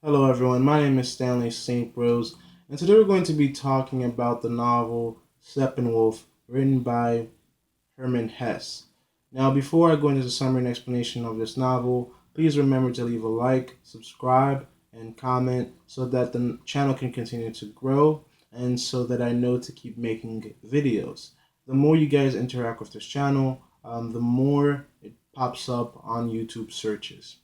Hello, everyone. My name is Stanley St. Rose, and today we're going to be talking about the novel Steppenwolf, written by Hermann Hesse. Now, before I go into the summary and explanation of this novel, please remember to leave a like, subscribe, and comment so that the channel can continue to grow and so that I know to keep making videos. The more you guys interact with this channel, the more it pops up on YouTube searches.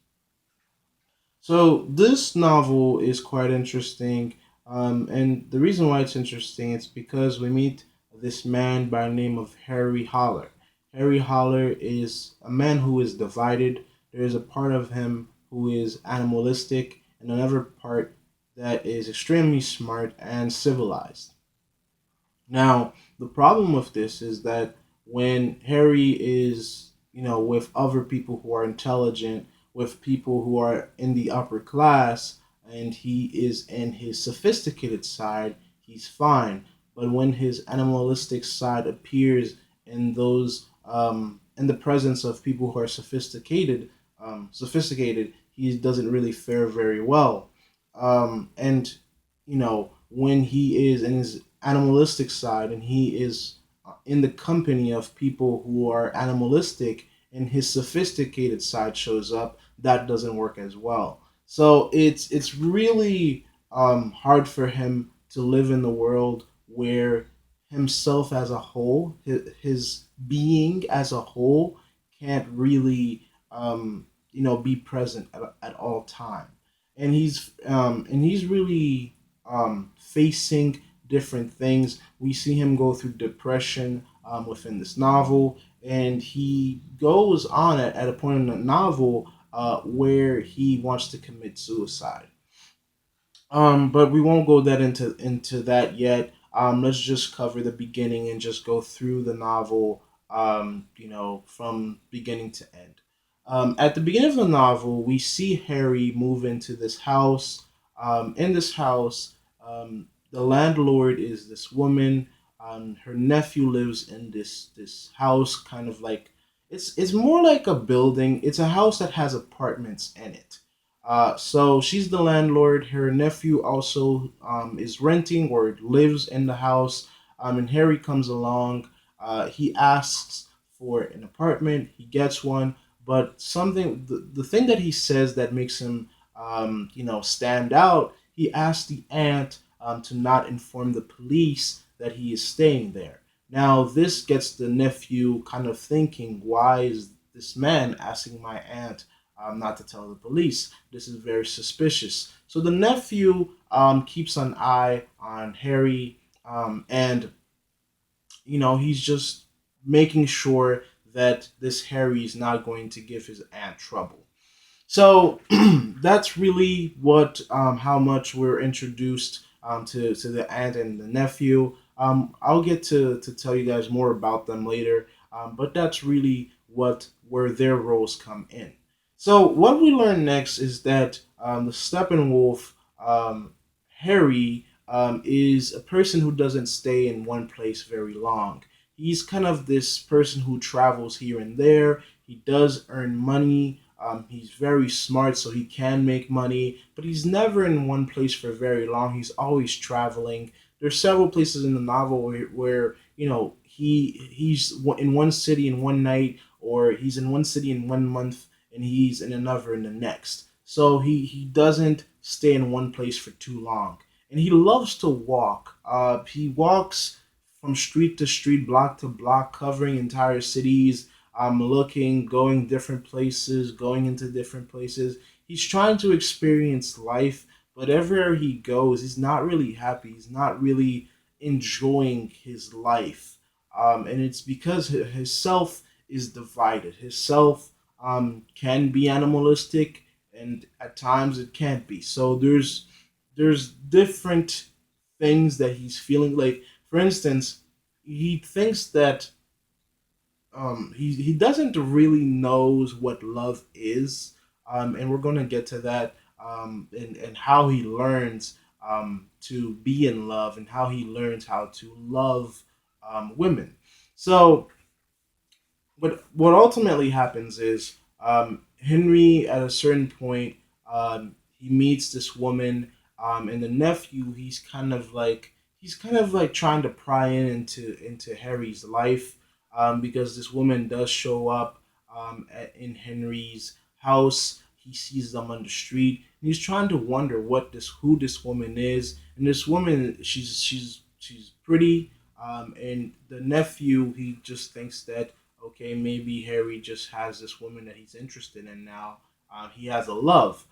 So this novel is quite interesting, and the reason why it's interesting is because we meet this man by the name of Harry Holler. Harry Holler is a man who is divided. There is a part of him who is animalistic, and another part that is extremely smart and civilized. Now, the problem with this is that when Harry is, with other people who are intelligent, with people who are in the upper class, and he is in his sophisticated side, he's fine. But when his animalistic side appears in the presence of people who are sophisticated, he doesn't really fare very well. And when he is in his animalistic side and he is in the company of people who are animalistic and his sophisticated side shows up, that doesn't work as well. So it's really hard for him to live in the world where himself as a whole, his being as a whole, can't really be present at all time. And he's really facing different things. We see him go through depression within this novel, and he goes on at a point in the novel where he wants to commit suicide. But we won't go that into that yet. Let's just cover the beginning and just go through the novel, from beginning to end. At the beginning of the novel, we see Harry move into this house. In this house, the landlord is this woman. Her nephew lives in this house, kind of like it's more like a building. It's a house that has apartments in it. So she's the landlord. Her nephew also is renting or lives in the house. And Harry comes along. He asks for an apartment. He gets one. But the thing that he says that makes him, stand out, he asks the aunt to not inform the police that he is staying there. Now, this gets the nephew kind of thinking, why is this man asking my aunt not to tell the police? This is very suspicious. So the nephew keeps an eye on Harry, and he's just making sure that this Harry is not going to give his aunt trouble. So that's really what how much we're introduced to the aunt and the nephew. I'll get to tell you guys more about them later, but that's really what where their roles come in. So what we learn next is that the Steppenwolf Harry is a person who doesn't stay in one place very long. He's kind of this person who travels here and there. He does earn money. He's very smart, so he can make money, but he's never in one place for very long. He's always traveling. There's several places in the novel where he's in one city in one night, or he's in one city in one month, and he's in another in the next. So he doesn't stay in one place for too long, and he loves to walk. He walks from street to street, block to block, covering entire cities. Looking, going different places, going into different places. He's trying to experience life, but everywhere he goes, he's not really happy. He's not really enjoying his life. And it's because his self is divided. His self can be animalistic, and at times it can't be. So there's different things that he's feeling. Like, for instance, he thinks that he doesn't really knows what love is, and we're gonna get to that, and how he learns to be in love and how he learns how to love women. So what ultimately happens is Henry at a certain point, he meets this woman, and the nephew, he's kind of like trying to pry into Harry's life, because this woman does show up, in Henry's house. He sees them on the street, and he's trying to wonder what this who this woman is. And this woman, she's pretty, and the nephew, he just thinks that, okay, maybe Harry just has this woman that he's interested in now. He has a love,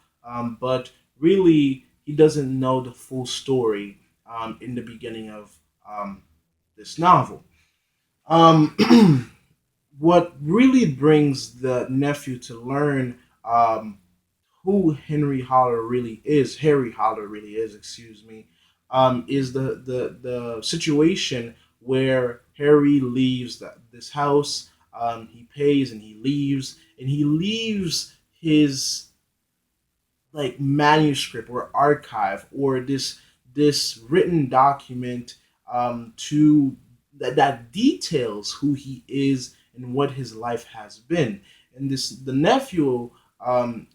but really he doesn't know the full story, in the beginning of, this novel. Um, what really brings the nephew to learn, who Harry Holler really is, excuse me, is the situation where Harry leaves this house. He pays and he leaves his like manuscript or archive or this written document, to that details who he is and what his life has been. And this the nephew,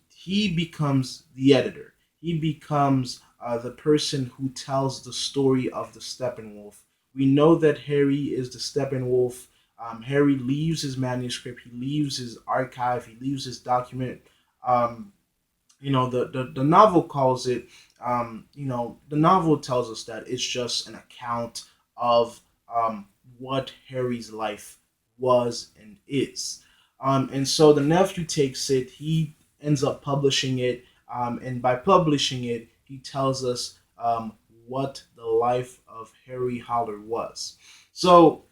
he becomes the editor. He becomes, the person who tells the story of the Steppenwolf. We know that Harry is the Steppenwolf. Harry leaves his manuscript. He leaves his archive. He leaves his document. Um, the novel calls it, the novel tells us that it's just an account of, what Harry's life was and is. And so the nephew takes it, he ends up publishing it, and by publishing it he tells us, what the life of Harry Holler was. So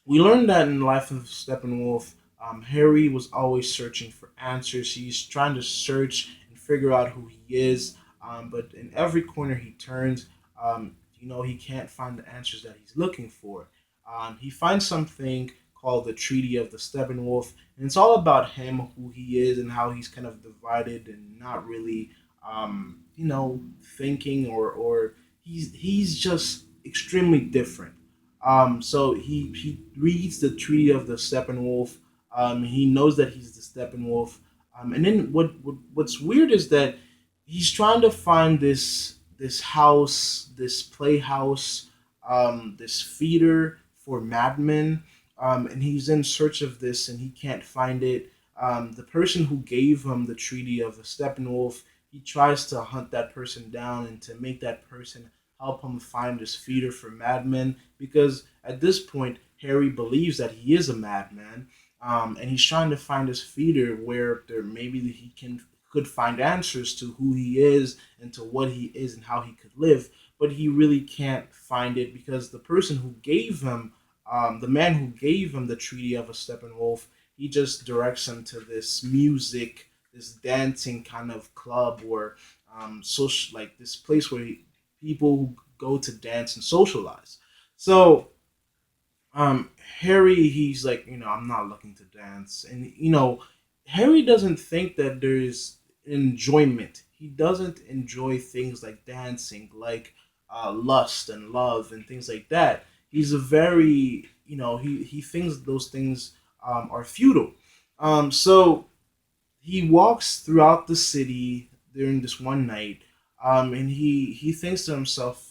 we learned that in Life of Steppenwolf, Harry was always searching for answers. He's trying to search and figure out who he is, but in every corner he turns, he can't find the answers that he's looking for. He finds something called the Treaty of the Steppenwolf, and it's all about him, who he is, and how he's kind of divided and not really, thinking, or he's just extremely different. So he reads the Treaty of the Steppenwolf. He knows that he's the Steppenwolf. And then what's weird is that he's trying to find this house, this playhouse, this feeder for madmen. And he's in search of this, and he can't find it. The person who gave him the Treaty of the Steppenwolf, he tries to hunt that person down and to make that person help him find this feeder for madmen, because at this point Harry believes that he is a madman, and he's trying to find this feeder where there maybe he could find answers to who he is and to what he is and how he could live, but he really can't find it because the person who gave him, the man who gave him the Treaty of a Steppenwolf, he just directs him to this music, this dancing kind of club, or social, like this place where people go to dance and socialize. So, Harry, he's like, I'm not looking to dance, and Harry doesn't think that there's enjoyment. He doesn't enjoy things like dancing, like, lust and love and things like that. He's a very, he thinks those things, are futile. So he walks throughout the city during this one night, and he thinks to himself,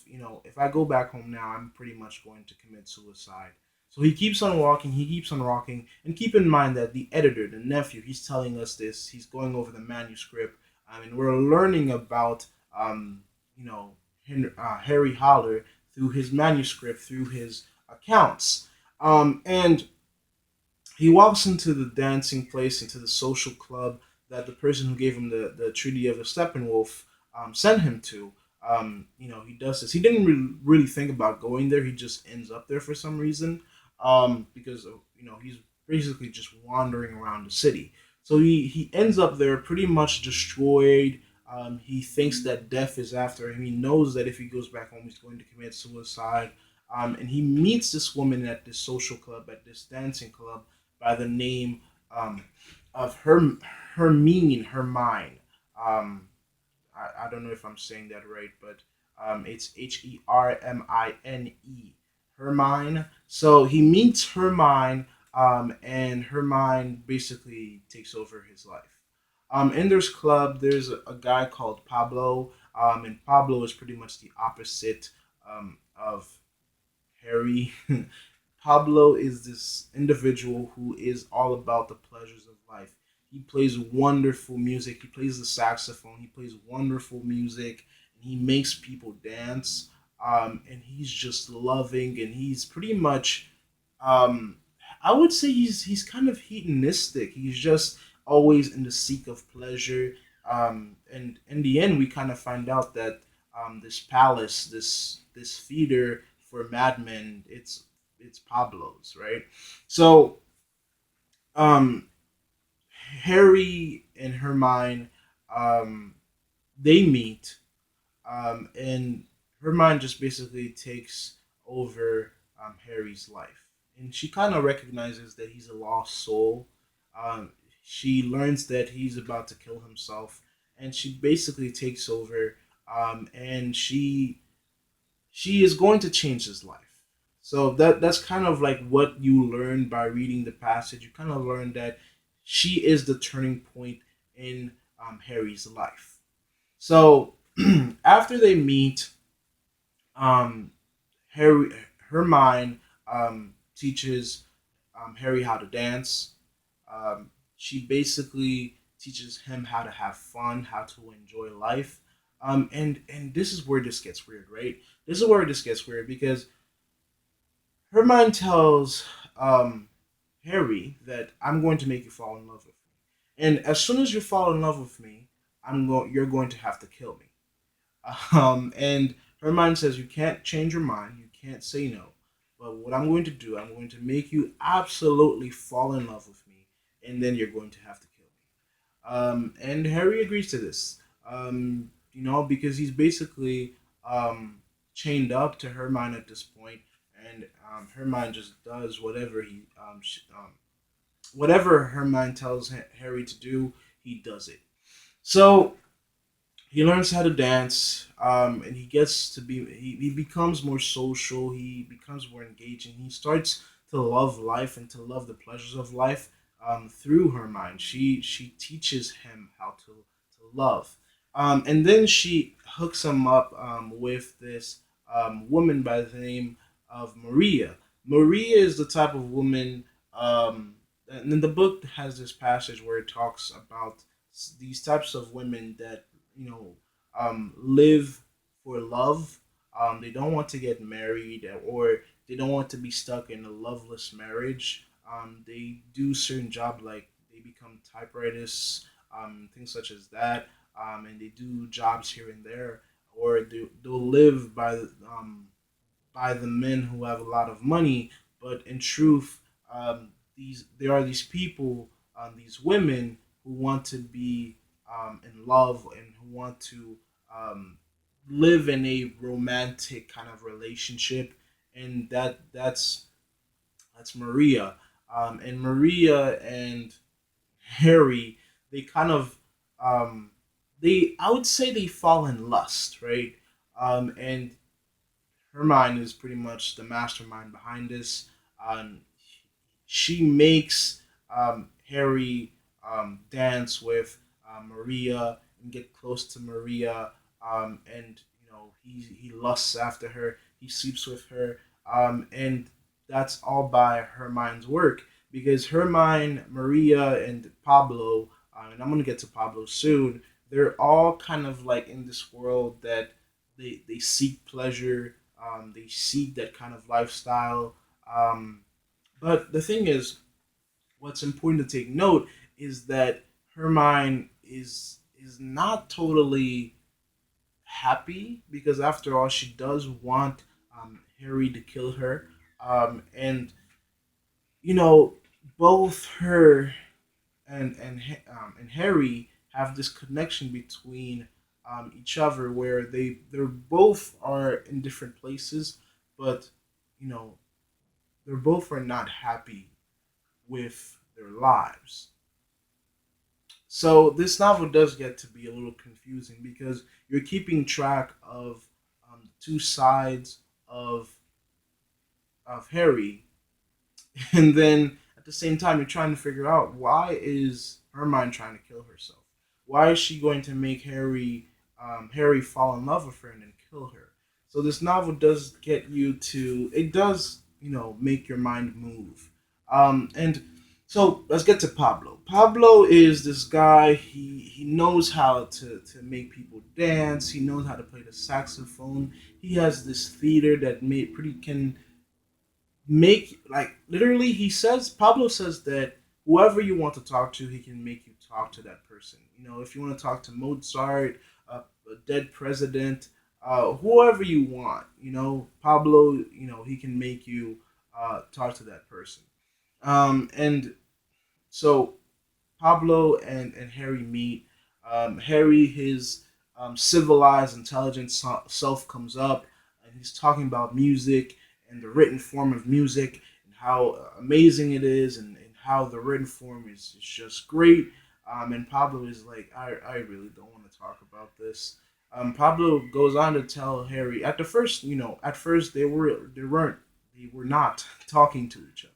if I go back home now, I'm pretty much going to commit suicide. So he keeps on walking, he keeps on walking, and keep in mind that the editor, the nephew, he's telling us this. He's going over the manuscript, and we're learning about, you know Harry Holler through his manuscript, through his accounts, and he walks into the dancing place, into the social club that the person who gave him the Treaty of the Steppenwolf, sent him to. He does this. He didn't really think about going there. He just ends up there for some reason, because he's basically just wandering around the city. So he ends up there pretty much destroyed. He thinks that death is after him. He knows that if he goes back home, he's going to commit suicide. And he meets this woman at this social club, at this dancing club, by the name, of Hermine. Um, I don't know if I'm saying that right, but it's Hermine. Hermine. So he meets Hermine, and Hermine basically takes over his life. In this club, there's a guy called Pablo, and Pablo is pretty much the opposite of Harry. Pablo is this individual who is all about the pleasures of life. He plays wonderful music. He plays the saxophone. He plays wonderful music. And he makes people dance. And he's just loving. And he's pretty much, um, I would say he's kind of hedonistic. He's just always in the seek of pleasure. And in the end, we kind of find out that this palace, this theater for madmen, it's Pablo's, right? So um, Harry and Hermione, um, they meet, and Hermione just basically takes over Harry's life, and she kind of recognizes that he's a lost soul. Um, she learns that he's about to kill himself, and she basically takes over, and she is going to change his life. So that's kind of like what you learn by reading the passage. You kind of learn that she is the turning point in Harry's life. So after they meet, um, Harry Hermione teaches Harry how to dance. She basically teaches him how to have fun, how to enjoy life. And this is where this gets weird, right? This is where this gets weird because Hermione tells um, Harry that I'm going to make you fall in love with me, and as soon as you fall in love with me, you're going to have to kill me. And Hermione says you can't change your mind, you can't say no, but what I'm going to do, I'm going to make you absolutely fall in love with me, and then you're going to have to kill me. And Harry agrees to this. Because he's basically um, chained up to Hermione at this point, and Hermione just does whatever Hermione tells Harry to do, he does it. So he learns how to dance, and he becomes more social. He becomes more engaging. He starts to love life and to love the pleasures of life through her mind. She teaches him how to love, and then she hooks him up with this woman by the name of Maria. Maria is the type of woman. And then the book has this passage where it talks about these types of women that live for love. They don't want to get married, or they don't want to be stuck in a loveless marriage. They do certain jobs like they become typewriters, things such as that, and they do jobs here and there, or they'll live by the men who have a lot of money. But in truth, there are these people, these women who want to be in love and who want to um, live in a romantic kind of relationship, and that's Maria. And Maria and Harry, they kind of they I would say they fall in lust, right? And Hermione is pretty much the mastermind behind this. Um, she makes Harry dance with Maria and get close to Maria, and he lusts after her. He sleeps with her, and that's all by Hermione's work because Hermione, Maria, and Pablo, and I'm gonna get to Pablo soon. They're all kind of like in this world that they seek pleasure. They seek that kind of lifestyle. Um, but the thing is, what's important to take note is that Hermione is not totally happy because after all, she does want Harry to kill her, and you know both her and Harry have this connection between each other where they're both are in different places, but you know they're both are not happy with their lives. So this novel does get to be a little confusing because you're keeping track of two sides of Harry, and then at the same time you're trying to figure out why is Hermione trying to kill herself. Why is she going to make Harry fall in love with her and then kill her? So this novel does get you to it does make your mind move. And so let's get to Pablo. Pablo is this guy. He knows how to make people dance. He knows how to play the saxophone. He has this theater that made pretty can make like literally he says Pablo says that whoever you want to talk to, he can make you talk to that person. If you want to talk to Mozart, a dead president, whoever you want, Pablo, he can make you talk to that person. And so Pablo and Harry meet. Harry, his civilized, intelligent self comes up, and he's talking about music and the written form of music and how amazing it is, and how the written form is just great. And Pablo is like, I really don't want to talk about this. Pablo goes on to tell Harry at the first, at first they were not talking to each other.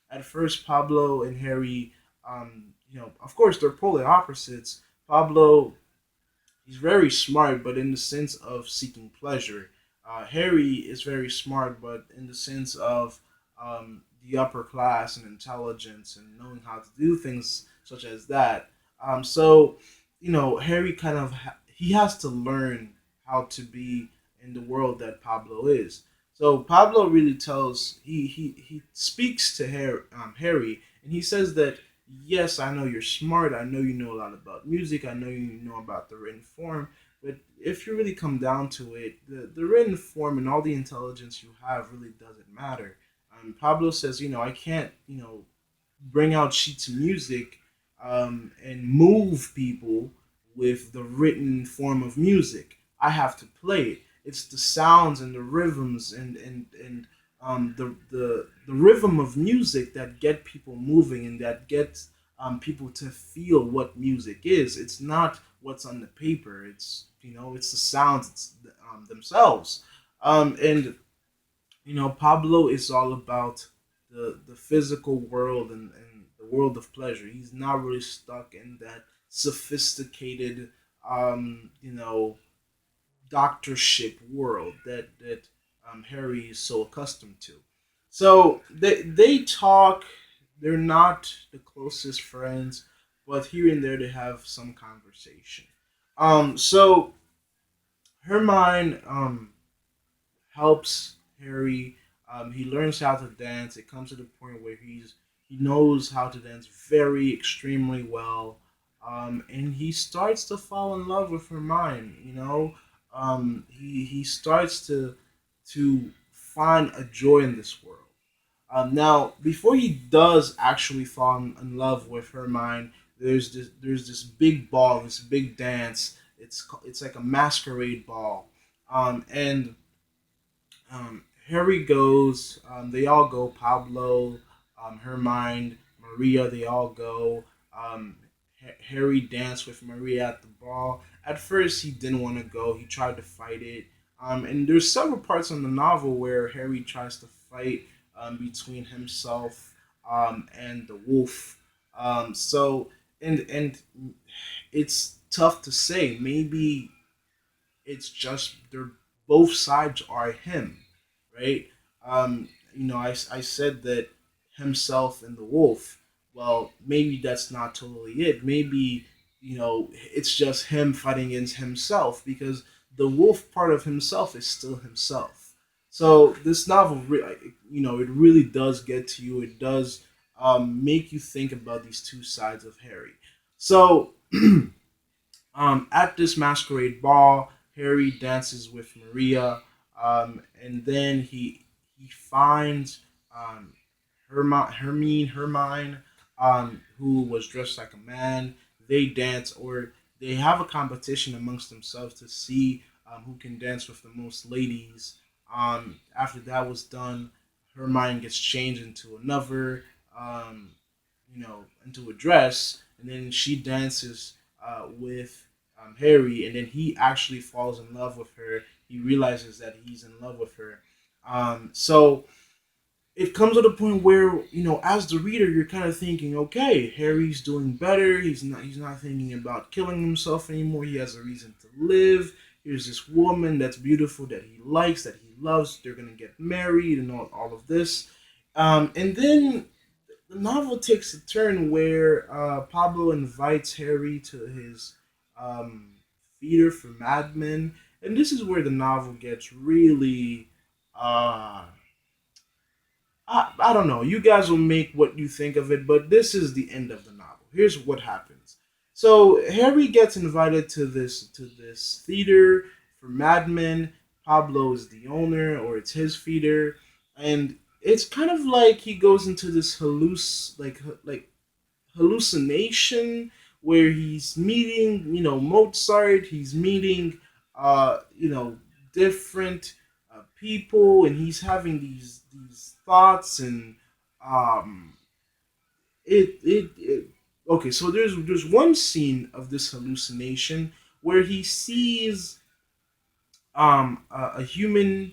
At first, Pablo and Harry, of course, they're polar opposites. Pablo, he's very smart, but in the sense of seeking pleasure. Harry is very smart, but in the sense of the upper class and intelligence and knowing how to do things such as that. So, Harry he has to learn how to be in the world that Pablo is. So Pablo really tells he speaks to Harry, and he says that yes, I know you're smart. I know you know a lot about music. I know you know about the written form. But if you really come down to it, the written form and all the intelligence you have really doesn't matter. Pablo says, I can't, bring out sheets of music and move people with the written form of music. I have to play it. It's the sounds and the rhythms and the rhythm of music that get people moving and that gets people to feel what music is. It's not what's on the paper. It's the sounds themselves. And Pablo is all about the physical world and the world of pleasure. He's not really stuck in that sophisticated, doctorship world that Harry is so accustomed to. So they talk. They're not the closest friends, but here and there they have some conversation. So Hermione helps Harry. He learns how to dance. It comes to the point where he knows how to dance very extremely well, and he starts to fall in love with Hermione. He starts to find a joy in this world. Now, before he does actually fall in love with Hermione, there's this big ball, this big dance. It's like a masquerade ball, and Harry goes. They all go. Pablo, Hermione, Maria. They all go. Um, Harry danced with Maria at the ball. At first, he didn't want to go. He tried to fight it. And there's several parts in the novel where Harry tries to fight between himself and the wolf. So and it's tough to say. Maybe it's just they're both sides are him, right? I said that himself and the wolf. Well, maybe that's not totally it. Maybe it's just him fighting against himself because the wolf part of himself is still himself. So this novel, it really does get to you. It does make you think about these two sides of Harry. So at this masquerade ball, Harry dances with Maria, and then he finds Hermine, who was dressed like a man. They dance, or they have a competition amongst themselves to see who can dance with the most ladies. After that was done, Hermine gets changed into another, um, into a dress, and then she dances with Harry, and then he actually falls in love with her. He realizes that he's in love with her. So it comes to the point where, as the reader, you're kind of thinking, okay, Harry's doing better. He's not thinking about killing himself anymore. He has a reason to live. Here's this woman that's beautiful, that he likes, that he loves. They're gonna get married and all of this. And then the novel takes a turn where Pablo invites Harry to his um, theater for madmen, and this is where the novel gets really uh, I don't know. You guys will make what you think of it, but this is the end of the novel. Here's what happens. So Harry gets invited to this theater for madmen. Pablo is the owner, or it's his theater, and it's kind of like he goes into this hallucination where he's meeting, Mozart. He's meeting, different people, and he's having these thoughts, and um, it. Okay, so there's one scene of this hallucination where he sees a human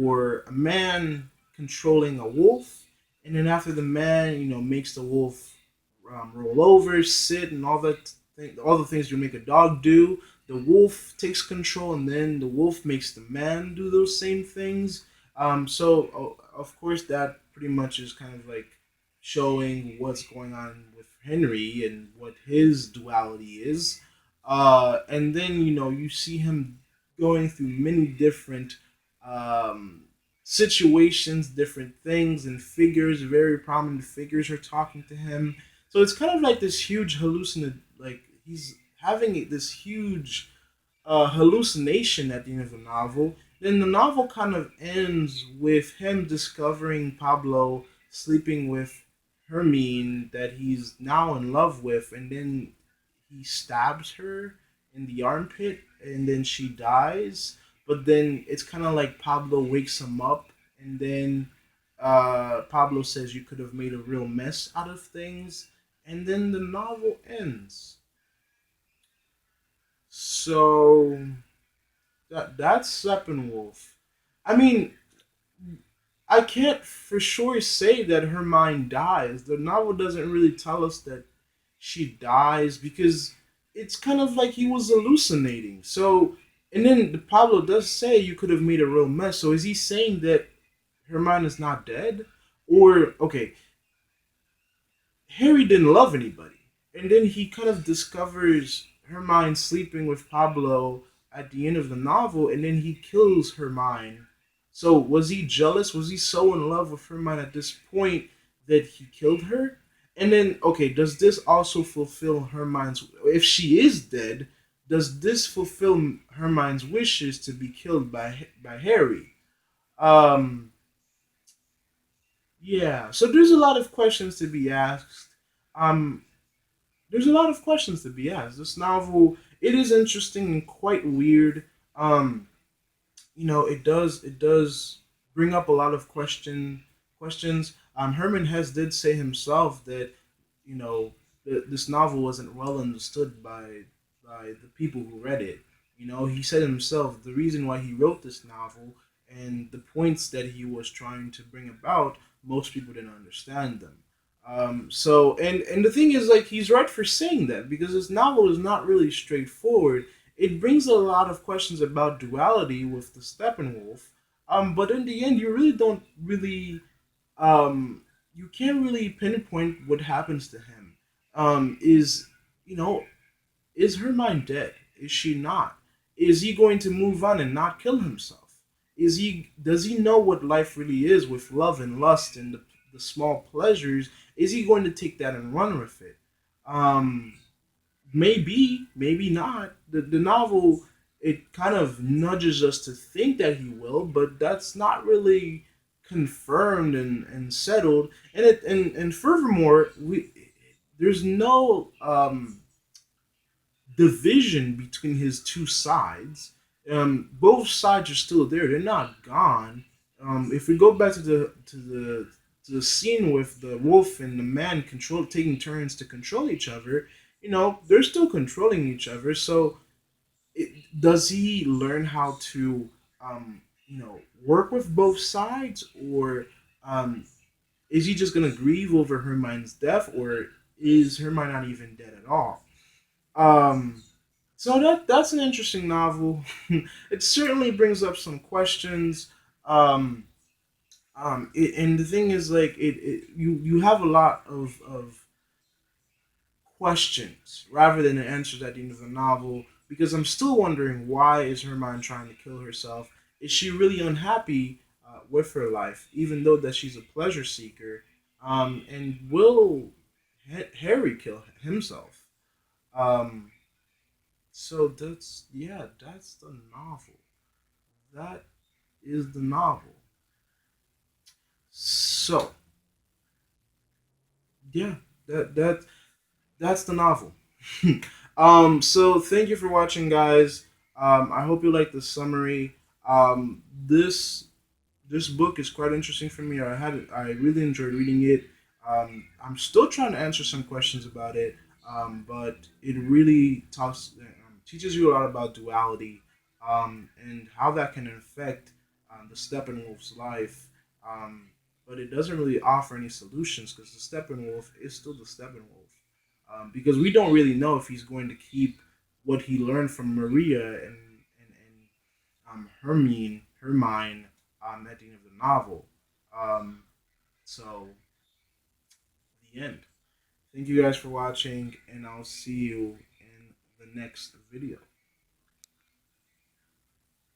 or a man controlling a wolf, and then after the man, makes the wolf roll over, sit, and all the things you make a dog do. The wolf takes control, and then the wolf makes the man do those same things. So of course, that pretty much is kind of like showing what's going on with Henry and what his duality is. And then you see him going through many different um, situations, different things, and figures. Very prominent figures are talking to him. So it's kind of like this huge like he's having this huge hallucination at the end of the novel. Then the novel kind of ends with him discovering Pablo sleeping with Hermine that he's now in love with, and then he stabs her in the armpit, and then she dies. But then it's kind of like Pablo wakes him up, and then Pablo says you could have made a real mess out of things, and then the novel ends. So that's Steppenwolf. I mean, I can't for sure say that her mind dies. The novel doesn't really tell us that she dies because it's kind of like he was hallucinating. So, and then Pablo does say you could have made a real mess. So is he saying that her mind is not dead? Or, okay, Harry didn't love anybody. And then he kind of discovers Hermione sleeping with Pablo at the end of the novel, and then he kills Hermione. So was he jealous? Was he so in love with Hermione at this point that he killed her? And then, okay, does this also fulfill Hermione's? If she is dead, does this fulfill Hermione's wishes to be killed by Harry? Um, yeah. So there's a lot of questions to be asked. Um, there's a lot of questions to be asked. This novel, it is interesting and quite weird. Um, it does bring up a lot of questions. Herman Hesse did say himself that this novel wasn't well understood by the people who read it. He said himself the reason why he wrote this novel and the points that he was trying to bring about, most people didn't understand them. And the thing is, like, he's right for saying that because this novel is not really straightforward. It brings a lot of questions about duality with the Steppenwolf. But in the end, you really don't really you can't really pinpoint what happens to him. Is you know is her mind dead? Is she not? Is he going to move on and not kill himself? Does he know what life really is with love and lust and the small pleasures? Is he going to take that and run with it? Um, maybe, maybe not. The novel, it kind of nudges us to think that he will, but that's not really confirmed and settled. And furthermore, we there's no division between his two sides. Both sides are still there; they're not gone. If we go back to the scene with the wolf and the man taking turns to control each other, they're still controlling each other. So, does he learn how to, work with both sides, or is he just gonna grieve over Hermione's death, or is Hermione not even dead at all? Um, so that's an interesting novel. It certainly brings up some questions. Um, and the thing is, like, you have a lot of questions rather than the answers at the end of the novel, because I'm still wondering, why is Hermione trying to kill herself? Is she really unhappy with her life, even though that she's a pleasure seeker? And will Harry kill himself? Um, so that's, yeah, that's the novel. That is the novel. So yeah, that that's the novel. So thank you for watching, guys. I hope you like the summary. This book is quite interesting for me. I really enjoyed reading it. I'm still trying to answer some questions about it, but it really teaches you a lot about duality, and how that can affect the Steppenwolf's life. Um, but it doesn't really offer any solutions, because the Steppenwolf is still the Steppenwolf. Because we don't really know if he's going to keep what he learned from Maria and Hermine at the end of the novel. Um, so the end. Thank you guys for watching, and I'll see you in the next video.